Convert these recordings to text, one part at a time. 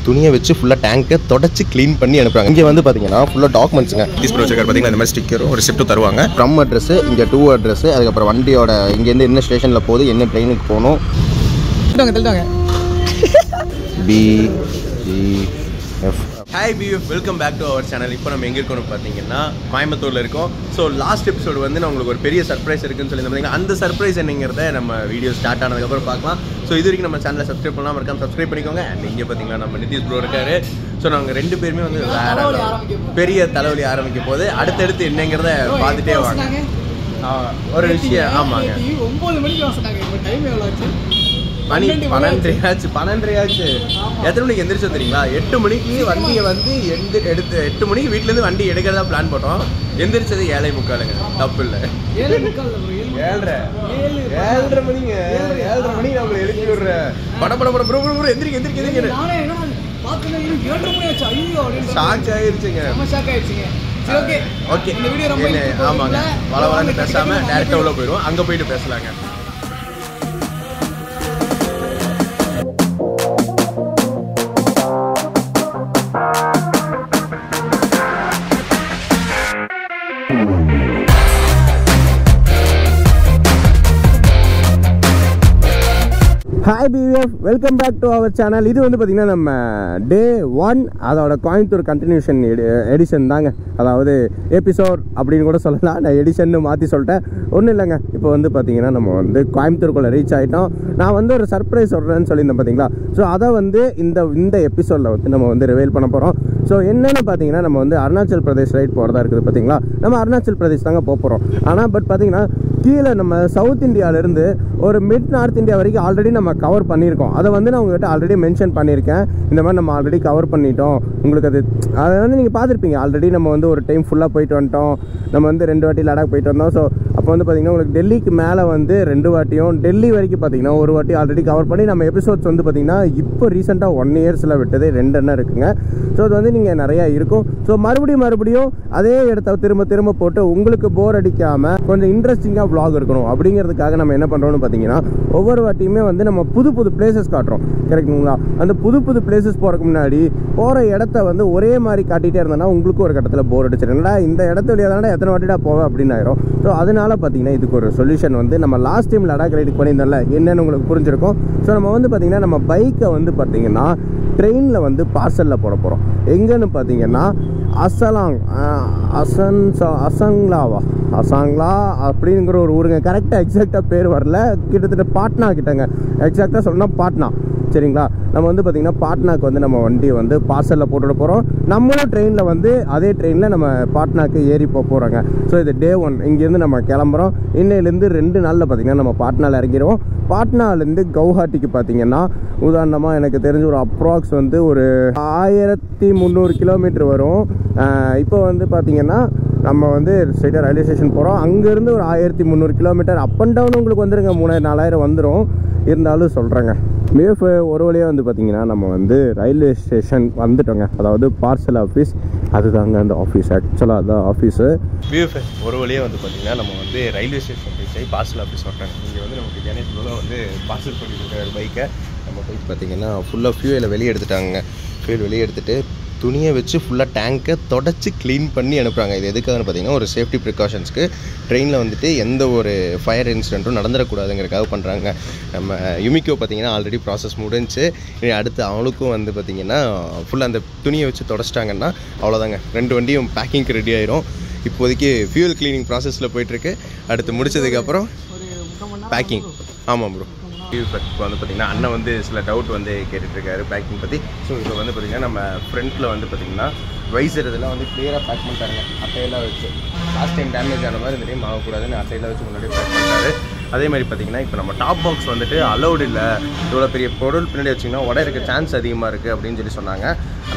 துணியை வச்சு ஃபுல்லாக டேங்கை தொடச்சி க்ளீன் பண்ணி அனுப்புறாங்க. இங்கே வந்து பார்த்தீங்கன்னா ஃபுல்லாக டாக்குமெண்ட்ஸுங்க. பீஸ் ப்ரோச்சர் பார்த்தீங்கன்னா இந்த மாதிரி ஸ்டிக்கரும் ஒரு ரிசிப்ட்டும் தருவாங்க. ஃப்ரம் அட்ரஸ், இங்கே டூ அட்ரஸ், அதுக்கப்புறம் வண்டியோட இங்கேருந்து என்ன ஸ்டேஷனில் போகுது, என்ன ட்ரெயினுக்கு போகணும். BEF. Hi BEF, welcome back to our channel. இப்போ நம்ம எங்கே இருக்கோம்னு பார்த்தீங்கன்னா கோயம்புத்தூரில் இருக்கோம். ஸோ லாஸ்ட் எபிசோடு வந்து நான் உங்களுக்கு ஒரு பெரிய சர்ப்ரைஸ் இருக்குன்னு சொல்லி பார்த்தீங்கன்னா அந்த சர்ப்ரைஸ் என்னங்கிறத நம்ம வீடியோ ஸ்டார்ட் ஆனதுக்கப்புறம் பார்க்கலாம். ஸோ இது வரைக்கும் நம்ம சேனலை சப்ஸ்கிரைப் பண்ணாமல் இருக்காமல் சப்ஸ்கிரைப் பண்ணிக்கோங்க. அண்ட் இங்கே பார்த்தீங்கன்னா நம்ம நிதிஷ் ப்ரோ இருக்காரு. ஸோ நாங்கள் ரெண்டு பேருமே வந்து வேற பெரிய தலைவலி ஆரம்பிக்க போது அடுத்தடுத்து என்னங்கிறத பார்த்துட்டே வாங்க. ஒரு விஷயம், ஆமாங்க, 9 மணிக்கு சொன்னாங்க. இப்போ டைம் எவ்வளோ ஆச்சு? மணி 12 ஆச்சு. எத்தனை மணிக்கு எந்திரிச்சோம் தெரியுங்களா? 8 மணிக்கு வண்டியை வந்து எடுத்து 8 மணிக்கு வீட்டிலேருந்து வண்டி எடுக்கிறதா பிளான் போட்டோம். எந்திரிச்சது 7:45. தப்பு இல்லை, 7:30 மணிங்க. 7:30 மணி நம்மளை எழுப்பி விடுற படம் எந்திரிக்க ஷாக் ஆயிருச்சுங்க. ஓகே, ஆமாங்க, வளவளன்னு பேசாம டேரக்டா உள்ள போயிடுவோம். அங்க போயிட்டு பேசலாங்க. Hi BEF, welcome back to our channel. இது வந்து பார்த்திங்கன்னா நம்ம Day 1 அதோட கோயம்புத்தூர் கண்டினியூஷன் எடிஷன் தாங்க. அதாவது எபிசோட் அப்படின்னு கூட சொல்லலாம். நான் எடிஷன்னு மாற்றி சொல்லிட்டேன். ஒன்றும் இல்லைங்க, இப்போ வந்து பார்த்திங்கன்னா நம்ம வந்து கோயம்புத்தூருக்குள்ளே ரீச் ஆகிட்டோம். நான் வந்து ஒரு சர்ப்ரைஸ் சொல்கிறேன்னு சொல்லியிருந்தேன் பார்த்தீங்களா. ஸோ அதை வந்து இந்த எபிசோடில் வந்து நம்ம வந்து ரிவீல் பண்ண போகிறோம். ஸோ என்னென்னு பார்த்தீங்கன்னா நம்ம வந்து அருணாச்சல் பிரதேஷ் ரைட் போகிறதா இருக்குது பார்த்தீங்களா. நம்ம அருணாச்சல் பிரதேஷ் தாங்க போகிறோம். ஆனால் பட் பார்த்தீங்கன்னா கீழே நம்ம சவுத் இந்தியாவிலேருந்து ஒரு மிட் நார்த் இந்தியா வரைக்கும் ஆல்ரெடி நம்ம கவர் பண்ணியிருக்கோம். அதை வந்து நான் உங்கள்கிட்ட ஆல்ரெடி மென்ஷன் பண்ணியிருக்கேன். இந்த மாதிரி நம்ம ஆல்ரெடி கவர் பண்ணிட்டோம். உங்களுக்கு அதை வந்து நீங்கள் பார்த்துருப்பீங்க. ஆல்ரெடி நம்ம வந்து ஒரு டைம் ஃபுல்லாக போயிட்டு வந்துட்டோம். நம்ம வந்து 2 வாட்டி லடாக் போயிட்டு வந்தோம். ஸோ அப்போ வந்து பார்த்திங்கன்னா உங்களுக்கு டெல்லிக்கு மேலே வந்து 2 வாட்டியும், டெல்லி வரைக்கும் பார்த்திங்கன்னா 1 வாட்டி ஆல்ரெடி கவர் பண்ணி நம்ம எபிசோட்ஸ் வந்து பார்த்திங்கன்னா இப்போ ரீசெண்டாக 1 இயர்ஸில் விட்டது 2 இருக்குங்க. ஸோ அது வந்து நீங்கள் நிறையா இருக்கும். ஸோ மறுபடியும் அதே இடத்த திரும்ப போட்டு உங்களுக்கு போர் அடிக்காமல் கொஞ்சம் இன்ட்ரெஸ்டிங்காக vlog இருக்கணும் அப்படிங்கிறதுக்காக நம்ம என்ன பண்ணுறோம்னு பார்த்தீங்கன்னா ஒவ்வொரு வாட்டியுமே வந்து நம்ம புது பிளேசஸ் காட்டுறோம். கரெக்டுங்களா? அந்த புது பிளேசஸ் போகிறதுக்கு முன்னாடி போகிற இடத்த வந்து ஒரே மாதிரி காட்டிகிட்டே இருந்தோன்னா உங்களுக்கு ஒரு கட்டத்தில் போர் அடிச்சிருங்களா. இந்த இடத்த வழியாக தானே எத்தனை வாட்டிடா போவேன் அப்படின்னு ஆயிரும். ஸோ அதனால பார்த்தீங்கன்னா இதுக்கு ஒரு சொல்யூஷன் வந்து நம்ம லாஸ்ட் டைம் லடாக் ரைடுக்கு பண்ணியிருந்தோம்ல, என்னென்னு உங்களுக்கு புரிஞ்சிருக்கும். ஸோ நம்ம வந்து பார்த்திங்கன்னா நம்ம பைக்கை வந்து பார்த்திங்கன்னா ட்ரெயினில் வந்து பார்சலில் போட போகிறோம். எங்கன்னு பார்த்தீங்கன்னா அசாங்லா அப்படிங்கிற ஒரு ஊருங்க. கரெக்டாக எக்ஸாக்டாக பேர் வரல, கிட்டத்தட்ட பாட்னா கிட்டங்க. எக்ஸாக்டாக சொல்லணும்னா பாட்னா. சரிங்களா? நம்ம வந்து பார்த்திங்கன்னா பாட்னாக்கு வந்து நம்ம வண்டியை வந்து பார்சலில் போட்டுட போகிறோம். நம்மளும் ட்ரெயினில் வந்து அதே ட்ரெயினில் நம்ம பாட்னாக்கு ஏறி போகிறாங்க. ஸோ இது Day 1. இங்கேருந்து நம்ம கிளம்புறோம். இன்னையிலேருந்து 2 நாளில் பார்த்திங்கன்னா நம்ம பாட்னாவில் இறங்கிடுவோம். பாட்னாலேருந்து கவுஹாட்டிக்கு பார்த்திங்கன்னா உதாரணமாக எனக்கு தெரிஞ்ச ஒரு அப்ராக்ஸ் வந்து ஒரு 1300 கிலோமீட்டர் வரும். இப்போ வந்து பார்த்திங்கன்னா நம்ம வந்து ஸ்ட்ரெயிட்டாக ரயில்வே ஸ்டேஷன் போகிறோம். அங்கேருந்து ஒரு 1300 கிலோமீட்டர் அப் அண்ட் டவுன் உங்களுக்கு வந்துடுங்க. 3000-4000 வந்துடும். இருந்தாலும் சொல்கிறேங்க, BEF ஒரு வழியாக வந்து பார்த்திங்கன்னா நம்ம வந்து ரயில்வே ஸ்டேஷன் வந்துட்டோங்க. அதாவது பார்சல் ஆஃபீஸ் அதுதாங்க அந்த ஆஃபீஸ். ஆக்சுவலாக அதுதான் ஆஃபீஸு. BEF ஒரு வழியாக வந்து பார்த்திங்கன்னா நம்ம வந்து ரயில்வே ஸ்டேஷன் போய் பார்சல் ஆஃபீஸ் வர்றாங்க. இங்கே வந்து நமக்கு கணேஷ் வந்து பார்சல் பண்ணிட்டு பைக்கை நம்ம போய் பார்த்திங்கன்னா ஃபுல்லாக ஃபியூலை வெளியே எடுத்துட்டாங்க. ஃபியூல் வெளியே எடுத்துகிட்டு துணியை வச்சு ஃபுல்லாக டேங்கை தொடச்சி க்ளீன் பண்ணி அனுப்புகிறாங்க. இது எதுக்காகன்னு பார்த்தீங்கன்னா ஒரு சேஃப்டி ப்ரிகாஷன்ஸ்க்கு. ட்ரெயினில் வந்துட்டு எந்த ஒரு ஃபயர் இன்சிடென்ட்டும் நடந்துடக்கூடாதுங்கிறதுக்காக பண்ணுறாங்க. நம்ம யுமிக்கோ பார்த்திங்கன்னா ஆல்ரெடி ப்ராசஸ் முடிஞ்சு அடுத்து அவளுக்கும் வந்து பார்த்திங்கன்னா ஃபுல்லாக அந்த துணியை வச்சு தொடச்சிட்டாங்கன்னா அவ்வளோதாங்க, 2 வண்டியும் பேக்கிங்க்கு ரெடி ஆயிரும். இப்போதைக்கு ஃபியூல் க்ளீனிங் ப்ராசஸில் போயிட்டுருக்கு. அடுத்து முடிச்சதுக்கப்புறம் பேக்கிங். ஆமாம் ப்ரோ. இப்போ வந்து பார்த்திங்கன்னா அண்ணன் வந்து சில டவுட் வந்து கேட்டுட்ருக்காரு பேக்கிங் பற்றி. ஸோ இப்போ வந்து பார்த்திங்கன்னா நம்ம ஃப்ரண்ட்டில் வந்து பார்த்திங்கன்னா வைசர் இதெல்லாம் வந்து கிளியராக பேக் பண்ணிட்டாங்க. அட்டையெல்லாம் வச்சு லாஸ்ட் டைம் டேமேஜ் ஆன மாதிரி இந்த டைம் ஆகக்கூடாதுன்னு அட்டையெல்லாம் வச்சு முன்னாடி பேக் பண்ணிட்டாரு. அதே மாதிரி பார்த்திங்கன்னா இப்போ நம்ம டாப் பாக்ஸ் வந்துட்டு அலௌடு இல்லை, இவ்வளோ பெரிய பொருள் பின்னாடி வச்சிங்கன்னா உடையிறக்க சான்ஸ் அதிகமாக இருக்குது அப்படின்னு சொல்லி சொன்னாங்க.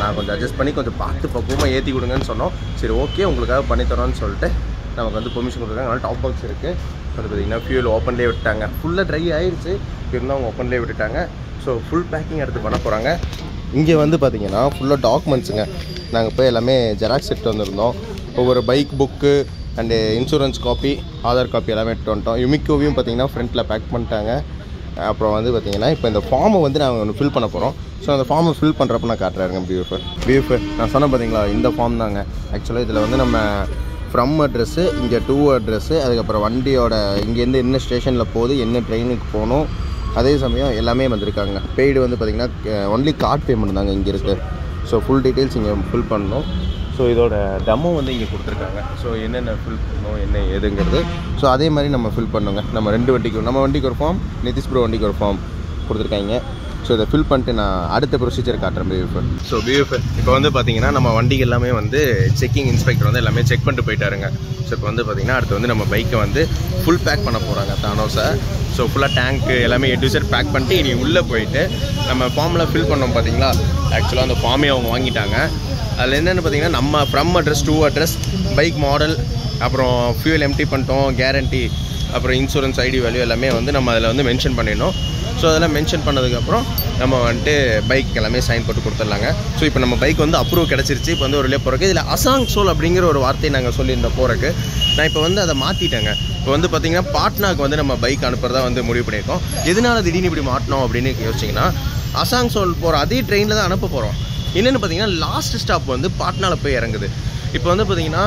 நான் கொஞ்சம் அட்ஜஸ்ட் பண்ணி கொஞ்சம் பார்த்து பக்குவமாக ஏற்றி கொடுங்கன்னு சொன்னோம். சரி ஓகே உங்களுக்காக பண்ணித்தரோன்னு சொல்லிட்டு நமக்கு வந்து பெர்மிஷன் கொடுத்துருக்காங்க. அதனால் டாப் பாக்ஸ் இருக்குது. வந்து பார்த்திங்கன்னா ஃபியூல் ஓப்பன்லேயே விட்டாங்க. ஃபுல்லாக ட்ரை ஆயிடுச்சு, இருந்தால் அவங்க ஓப்பன்லேயே விட்டுட்டாங்க. ஸோ ஃபுல் பேக்கிங் எடுத்து பண்ண போகிறாங்க. இங்கே வந்து பார்த்திங்கன்னா ஃபுல்லாக டாக்குமெண்ட்ஸுங்க. நாங்கள் போய் எல்லாமே ஜெராக்ஸ் எடுத்து வந்திருந்தோம். ஒவ்வொரு bike book and insurance copy, Aadhaar copy எல்லாமே எடுத்து வந்துட்டோம். யுமிக்கோவையும் பார்த்திங்கன்னா ஃப்ரண்ட்டில் பேக் பண்ணிட்டாங்க. அப்புறம் வந்து பார்த்திங்கன்னா இப்போ இந்த ஃபார்மை வந்து நாங்கள் ஒன்று ஃபில் பண்ண போகிறோம். ஸோ அந்த ஃபார்மை ஃபில் பண்ணுறப்ப நான் காட்டுறாருங்க பியூஃபு நான் சொன்னேன் பார்த்தீங்களா, இந்த ஃபார்ம் தாங்க. ஆக்சுவலாக இதில் வந்து நம்ம ஃப்ரம் அட்ரெஸ்ஸு, இங்கே டூ அட்ரெஸ்ஸு, அதுக்கப்புறம் வண்டியோட இங்கேருந்து என்ன ஸ்டேஷனில் போகுது, என்ன ட்ரெயினுக்கு போகணும், அதே சமயம் எல்லாமே வந்திருக்காங்க. பெய்டு வந்து பார்த்திங்கன்னா ஒன்லி கார்ட் பேமெண்ட் தாங்க இங்கே இருக்குது. ஸோ ஃபுல் டீட்டெயில்ஸ் இங்கே ஃபில் பண்ணணும். ஸோ இதோட டெமோ வந்து இங்கே கொடுத்துருக்காங்க. ஸோ என்னென்ன ஃபில் பண்ணணும் என்ன ஏதுங்கிறது. ஸோ அதே மாதிரி நம்ம ஃபில் பண்ணுங்க. நம்ம நம்ம வண்டிக்கு ஒரு ஃபார்ம், நிதிஷ் ப்ரோ வண்டிக்கு ஒரு ஃபார்ம் கொடுத்துருக்காங்க. ஸோ இதை ஃபில் பண்ணிட்டு நான் அடுத்த ப்ரொசீஜர் காட்டுறேன் பியூஎஃப். ஸோ பியூஎஃப் இப்போ வந்து பார்த்தீங்கன்னா நம்ம வண்டிக்கு எல்லாமே வந்து செக்கிங் இன்ஸ்பெக்டர் வந்து எல்லாமே செக் பண்ணிட்டு போயிட்டாருங்க. ஸோ இப்போ வந்து பார்த்தீங்கன்னா அடுத்து வந்து நம்ம பைக்கை வந்து ஃபுல் பேக் பண்ண போகிறாங்க தானோஸை. ஸோ ஃபுல்லாக டேங்க்கு எல்லாமே எட்யூசர் பேக் பண்ணிட்டு இனி உள்ளே போயிட்டு நம்ம ஃபார்மில் ஃபில் பண்ணோம் பார்த்தீங்களா. ஆக்சுவலாக அந்த ஃபார்மே அவங்க வாங்கிட்டாங்க. அதில் என்னென்னு பார்த்தீங்கன்னா நம்ம from address, to address, bike model, அப்புறம் ஃபியூல் எம்டி பண்ணிட்டோம், கேரண்டி, அப்புறம் இன்சூரன்ஸ், ஐடி வேல்யூ எல்லாமே வந்து நம்ம அதில் வந்து மென்ஷன் பண்ணிடணும். ஸோ அதெல்லாம் மென்ஷன் பண்ணதுக்கப்புறம் நம்ம வந்துட்டு பைக் எல்லாமே சைன் போட்டு கொடுத்துடலாங்க. ஸோ இப்போ நம்ம பைக் வந்து அப்ரூவ் கிடச்சிருச்சு. இப்போ வந்து ஒரு வழியாக போகிறக்கு இதில் அசாங்சோல் அப்படிங்கிற ஒரு வார்த்தையை நாங்கள் சொல்லியிருந்தோம் போகிறக்கு. நான் இப்போ வந்து அதை மாற்றிட்டேங்க. இப்போ வந்து பார்த்திங்கன்னா பாட்னாக்கு வந்து நம்ம பைக் அனுப்புறதா வந்து முடிவு பண்ணியிருக்கோம். எதனால திடீர்னு இப்படி மாட்டினோம் அப்படின்னு யோசிச்சிங்கன்னா, அசாங்சோல் போகிற அதே ட்ரெயினில் தான் அனுப்ப போகிறோம். என்னென்னு பார்த்தீங்கன்னா லாஸ்ட் ஸ்டாப் வந்து பாட்னாவில் போய் இறங்குது. இப்போ வந்து பார்த்திங்கன்னா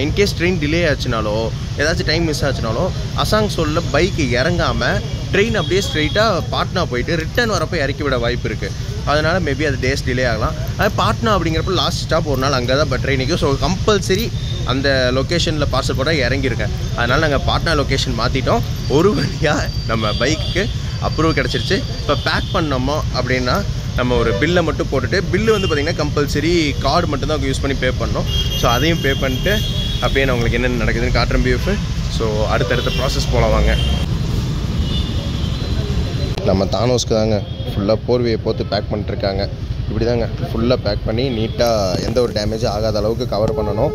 இன்கேஸ் ட்ரெயின் டிலே ஆச்சுனாலோ ஏதாச்சும் டைம் மிஸ் ஆச்சுனாலோ அசாங்சோலில் பைக்கு இறங்காமல் ட்ரெயின் அப்படியே ஸ்ட்ரெயிட்டாக பாட்னா போயிட்டு ரிட்டர்ன் வரப்போ இறக்கி விட வாய்ப்பு இருக்குது. அதனால் மேபி அது டேஸ் டிலே ஆகலாம். அது பாட்னா அப்படிங்கிறப்ப லாஸ்ட் ஸ்டாப் ஒரு நாள் அங்கே தான் ட்ரெயின் நிற்கும். ஸோ கம்பல்சரி அந்த லொக்கேஷனில் பார்சல் போட்டால் இறங்கியிருக்கேன். அதனால் நாங்கள் பாட்னா லொக்கேஷன் மாற்றிட்டோம். ஒரு வழியாக நம்ம பைக்கு அப்ரூவ் கிடச்சிருச்சு. இப்போ பேக் பண்ணோமோ அப்படின்னா நம்ம ஒரு பில்லை மட்டும் போட்டுட்டு, பில்லு வந்து பார்த்திங்கன்னா கம்பல்சரி கார்டு மட்டும்தான் யூஸ் பண்ணி பே பண்ணோம். ஸோ அதையும் பே பண்ணிட்டு அப்படியே நான் உங்களுக்கு என்னென்ன நடக்குதுன்னு காட்டுறேன் பிஎஃப். ஸோ அடுத்தடுத்த ப்ராசஸ் போல வாங்க. நம்ம தானோஸ்க்கு தாங்க ஃபுல்லாக போர்வையை போட்டு பேக் பண்ணிட்டுருக்காங்க. இப்படி தாங்க ஃபுல்லாக பேக் பண்ணி நீட்டாக எந்த ஒரு டேமேஜும் ஆகாத அளவுக்கு கவர் பண்ணணும்.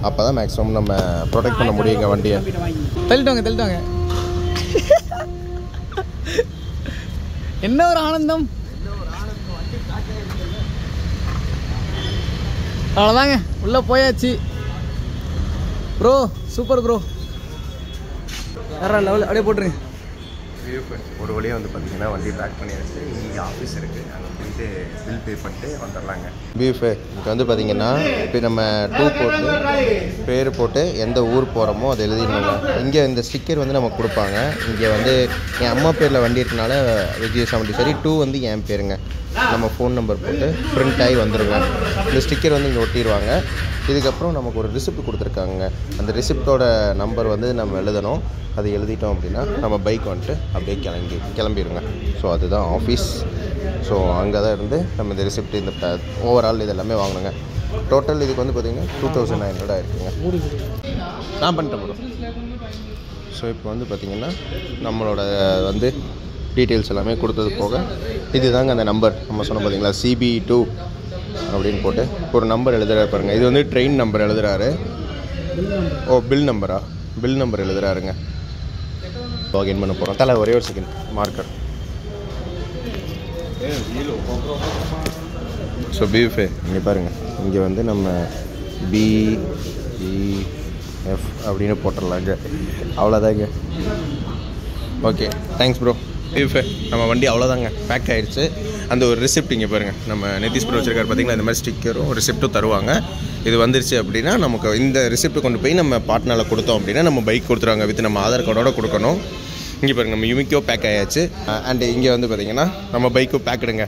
அப்போ தான் மேக்ஸிமம் நம்ம ப்ரொடெக்ட் பண்ண முடியுங்க வண்டியை. தள்ளிட்டாங்க என்ன ஒரு ஆனந்தம். அவ்வளோதாங்க, உள்ளே போயாச்சு ப்ரோ. சூப்பர் ப்ரோ, வேற லெவல். அப்படியே போட்டுருங்க. ஒரு வழியாக வந்து பார்த்தீங்கன்னா வண்டி பேக் பண்ணியாச்சு. இங்கே ஆஃபீஸ் இருக்குது, அங்கே போயிட்டு பில் பே பண்ணிட்டு வந்துடலாங்க. பிஎஃப் இப்போ வந்து பார்த்தீங்கன்னா இப்போ நம்ம டூ போட்டு பேர் போட்டு எந்த ஊர் போகிறோமோ அதை எழுதிடணுங்க. இங்கே இந்த ஸ்டிக்கர் வந்து நமக்கு கொடுப்பாங்க. இங்கே வந்து என் அம்மா பேரில் வண்டி இருக்கனால விஜய் சரி, டூ வந்து என் பேருங்க. நம்ம ஃபோன் நம்பர் போட்டு பிரிண்ட் ஆகி வந்துடுங்க. இந்த ஸ்டிக்கர் வந்து இங்கே ஒட்டிடுவாங்க. இதுக்கப்புறம் நமக்கு ஒரு ரிசிப்ட் கொடுத்துருக்காங்க. அந்த ரிசிப்டோட நம்பர் வந்து நம்ம எழுதணும். அது எழுதிட்டோம் அப்படின்னா நம்ம பைக் வந்துட்டு அப்படியே கிளம்பிடுங்க. ஸோ அதுதான் ஆஃபீஸ். ஸோ அங்கே தான் இருந்து நம்ம இந்த ரிசிப்ட், இந்த ஓவரால் இது எல்லாமே வாங்கணுங்க. டோட்டல் இதுக்கு வந்து பார்த்திங்கன்னா 2900 ஆயிருக்குங்க. நான் பண்ணிட்டேன் ப்ரோ. ஸோ இப்போ வந்து பார்த்திங்கன்னா நம்மளோட வந்து டீட்டெயில்ஸ் எல்லாமே கொடுத்தது போக இது தாங்க அந்த நம்பர் நம்ம சொன்னோம் பார்த்தீங்களா, CB2 அப்படின்னு போட்டு ஒரு நம்பர் எழுதுறாரு பாருங்கள். இது வந்து ட்ரெயின் நம்பர் எழுதுறாரு. ஓ பில் நம்பர் எழுதுறாருங்க. லாகின் பண்ண போகிறோம். தலை ஒரே ஒரு செகண்ட் மார்க்கர். ஸோ பிஎஃப் இங்கே பாருங்கள், இங்கே வந்து நம்ம BEF அப்படின்னு போட்டுடலாங்க. அவ்வளோதாங்க. Okay, thanks bro. பிஎஃப் நம்ம வண்டி அவ்வளோதாங்க, பேக் ஆகிடுச்சு. அந்த ஒரு ரிசிப்ட் இங்கே பாருங்கள், நம்ம நிதிஷ் ப்ரோ வச்சிருக்காரு பார்த்தீங்களா, இந்த மாதிரி ஸ்டிக்கரும் ரிசிப்ட்டும் தருவாங்க. இது வந்துருச்சு அப்படின்னா நமக்கு இந்த ரிசிப்ட் கொண்டு போய் நம்ம பார்ட்னரில் கொடுத்தோம் அப்படின்னா நம்ம பைக் கொடுத்துருவாங்க. வித் நம்ம ஆதார் கார்டோட கொடுக்கணும். இங்கே பாருங்கள், நம்ம யுமிக்கோ பேக் ஆயாச்சு. அண்டு இங்கே வந்து பார்த்திங்கன்னா நம்ம பைக்கும் பேக்கிடுங்க.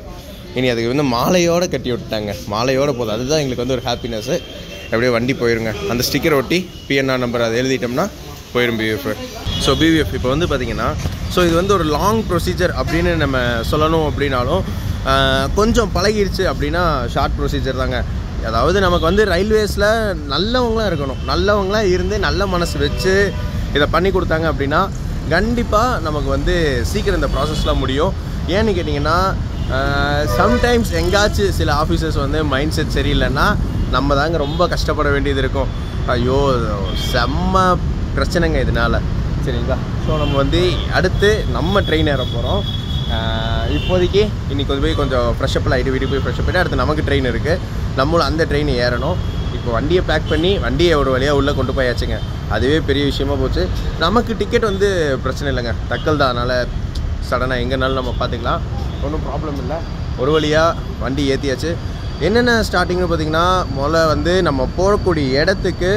இனி அதுக்கு வந்து மாலையோடு கட்டி விட்டுட்டாங்க. மாலையோடு போதும், அதுதான் எங்களுக்கு வந்து ஒரு ஹாப்பினஸ்ஸு. அப்படியே வண்டி போயிருங்க. அந்த ஸ்டிக்கர் ஒட்டி PNR நம்பர் அதை எழுதிட்டோம்னா போயிடும் பிஎஃப். ஸோ பிஎஃப் இப்போ வந்து பார்த்திங்கன்னா இது வந்து ஒரு லாங் ப்ரொசீஜர் அப்படின்னு நம்ம சொல்லணும். அப்படின்னாலும் கொஞ்சம் பழகிடுச்சு அப்படின்னா ஷார்ட் ப்ரொசீஜர் தாங்க. அதாவது நமக்கு வந்து ரயில்வேஸில் நல்லவங்களாக இருக்கணும். நல்லவங்களாக இருந்து நல்ல மனசு வச்சு இதை பண்ணி கொடுத்தாங்க அப்படின்னா கண்டிப்பாக நமக்கு வந்து சீக்கிரம் இந்த ப்ராசஸ்லாம் முடியும். ஏன்னு கேட்டிங்கன்னா சம்டைம்ஸ் எங்காச்சும் சில ஆஃபீஸர்ஸ் வந்து மைண்ட் செட் சரியில்லைன்னா நம்ம தாங்க ரொம்ப கஷ்டப்பட வேண்டியது இருக்கும். ஐயோ செம்ம பிரச்சனைங்க இதனால், சரிங்களா? ஸோ நம்ம வந்து அடுத்து நம்ம ட்ரெயின் ஏற போகிறோம். இப்போதைக்கு இன்றைக்கி போய் கொஞ்சம் ஃப்ரெஷ்அப்பில் ஆகிட்டு வீட்டுக்கு போய் ஃப்ரெஷ்அப் பண்ணிட்டு அடுத்து நமக்கு ட்ரெயின் இருக்குது. நம்மளும் அந்த ட்ரெயின் ஏறணும். இப்போ வண்டியை பேக் பண்ணி வண்டியை ஒரு வழியாக உள்ளே கொண்டு போயாச்சுங்க. அதுவே பெரிய விஷயமா போச்சு. நமக்கு டிக்கெட் வந்து பிரச்சனை இல்லைங்க, தக்கல் தான். அதனால் சடனாக எங்கேனாலும் நம்ம பார்த்துக்கலாம், ஒன்றும் ப்ராப்ளம் இல்லை. ஒரு வழியாக வண்டி ஏற்றியாச்சு. என்னென்ன ஸ்டார்டிங்னு பார்த்திங்கன்னா, முதல்ல வந்து நம்ம போகக்கூடிய இடத்துக்கு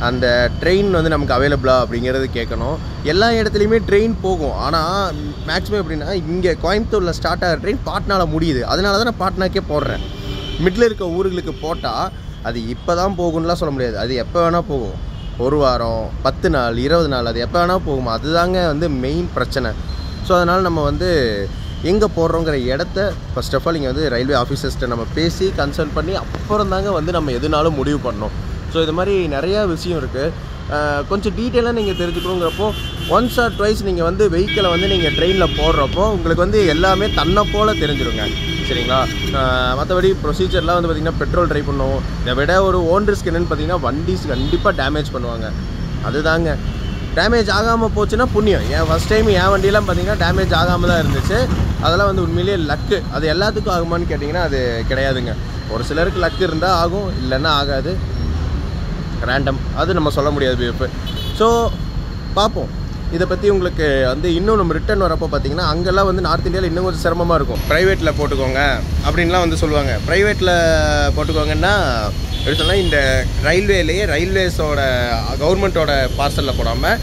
அந்த ட்ரெயின் வந்து நமக்கு அவைலபிளா அப்படிங்கிறது கேட்கணும். எல்லா இடத்துலையுமே ட்ரெயின் போகும். ஆனால் மேக்ஸிமம் எப்படின்னா, இங்கே கோயம்புத்தூரில் ஸ்டார்ட் ஆகிற ட்ரெயின் பாட்னாவில் முடியுது. அதனால தான் நான் பாட்னாக்கே போடுறேன். மிடில் இருக்க ஊர்களுக்கு போட்டால் அது இப்போ தான் போகும்லாம் சொல்ல முடியாது. அது எப்போ வேணால் போகும். 1 வாரம், 10 நாள், 20 நாள், அது எப்போ வேணால் போகுமா. அதுதாங்க வந்து மெயின் பிரச்சனை. ஸோ அதனால் நம்ம வந்து எங்கே போடுறோங்கிற இடத்த ஃபர்ஸ்ட் ஆஃப் ஆல் இங்கே வந்து ரயில்வே ஆஃபீஸர்ஸ்ட்டை நம்ம பேசி கன்சல்ட் பண்ணி அப்புறம் தாங்க வந்து நம்ம எதுனாலும் முடிவு பண்ணணும். ஸோ இது மாதிரி நிறையா விஷயம் இருக்குது. கொஞ்சம் டீட்டெயிலாக நீங்கள் தெரிஞ்சுக்கணுங்கிறப்போ ஒன்ஸ் ஆர் ட்வைஸ் நீங்கள் வந்து வெஹிக்கிளை வந்து நீங்கள் ட்ரெயினில் போடுறப்போ உங்களுக்கு வந்து எல்லாமே தன்னை போல் தெரிஞ்சிருங்க. சரிங்களா? மற்றபடி ப்ரொசீஜர்லாம் வந்து பார்த்திங்கன்னா பெட்ரோல் ட்ரை பண்ணுவோம். இதை விட ஒரு ஓன் ரிஸ்க் என்னென்னு பார்த்திங்கன்னா, வண்டிஸ் கண்டிப்பாக டேமேஜ் பண்ணுவாங்க. அதுதாங்க டேமேஜ் ஆகாமல் போச்சுன்னா புண்ணியம். ஏன் ஃபஸ்ட் டைம் என் வண்டியெலாம் பார்த்திங்கன்னா டேமேஜ் ஆகாமல் தான் இருந்துச்சு. அதெல்லாம் வந்து உண்மையிலேயே லக்கு. அது எல்லாத்துக்கும் ஆகுமான்னு கேட்டிங்கன்னா அது கிடையாதுங்க. ஒரு சிலருக்கு லக்கு இருந்தால் ஆகும், இல்லைன்னா ஆகாது. ரேண்டம், அது நம்ம சொல்ல முடியாது பிஎஃப். ஸோ பார்ப்போம். இதை பற்றி உங்களுக்கு வந்து இன்னும் நம்ம ரிட்டர்ன் வரப்போ பார்த்தீங்கன்னா, அங்கெல்லாம் வந்து நார்த் இந்தியாவில் இன்னும் கொஞ்சம் சிரமமாக இருக்கும். ப்ரைவேட்டில் போட்டுக்கோங்க அப்படின்லாம் வந்து சொல்லுவாங்க. ப்ரைவேட்டில் போட்டுக்கோங்கன்னா எப்படி சொன்னால், இந்த ரயில்வேஸோட கவர்மெண்ட்டோட பார்சலில் போடாமல்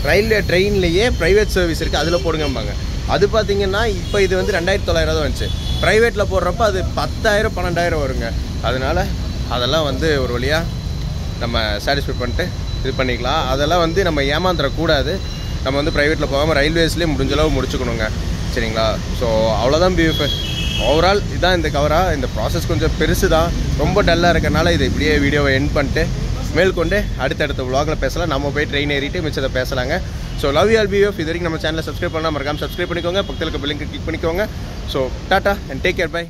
ரயில்வே ட்ரெயின்லேயே ப்ரைவேட் சர்வீஸ் இருக்குது, அதில் போடுங்கம்பாங்க. அது பார்த்திங்கன்னா இப்போ இது வந்து 2900 தான் வந்துச்சு. ப்ரைவேட்டில் போடுறப்போ அது 10,000 12,000 வருங்க. அதனால் அதெல்லாம் வந்து ஒரு வழியாக நம்ம சாட்டிஸ்ஃபை பண்ணிட்டு இது பண்ணிக்கலாம். அதெல்லாம் வந்து நம்ம ஏமாந்துடக்கூடாது. நம்ம வந்து ப்ரைவேட்டில் போகாமல் ரயில்வேஸ்லேயே முடிஞ்சளவு முடிச்சுக்கணுங்க. சரிங்களா? ஸோ அவ்வளோதான் பிஎஃப். ஓவரால் இதுதான் இந்த கவராக. இந்த ப்ராசஸ் கொஞ்சம் பெருசு தான், ரொம்ப டல்லாக இருக்கனால இதை இப்படியே வீடியோவை எண்ட் பண்ணிட்டு மேற்கொண்டு அடுத்தடுத்த vlogல பேசலாம். நம்ம போய் ட்ரெயின் ஏறிட்டு மிச்சத்தை பேசலாங்க. So love you all PF. இது வரைக்கும் நம்ம சேனலை சப்ஸ்கிரைப் பண்ணால் மறக்காமல் சப்ஸ்கிரைப் பண்ணிக்கோங்க. பக்கத்தில் இருக்க பெல் ஐகானை கிளிக் பண்ணிக்கோங்க. So tata and take care, by.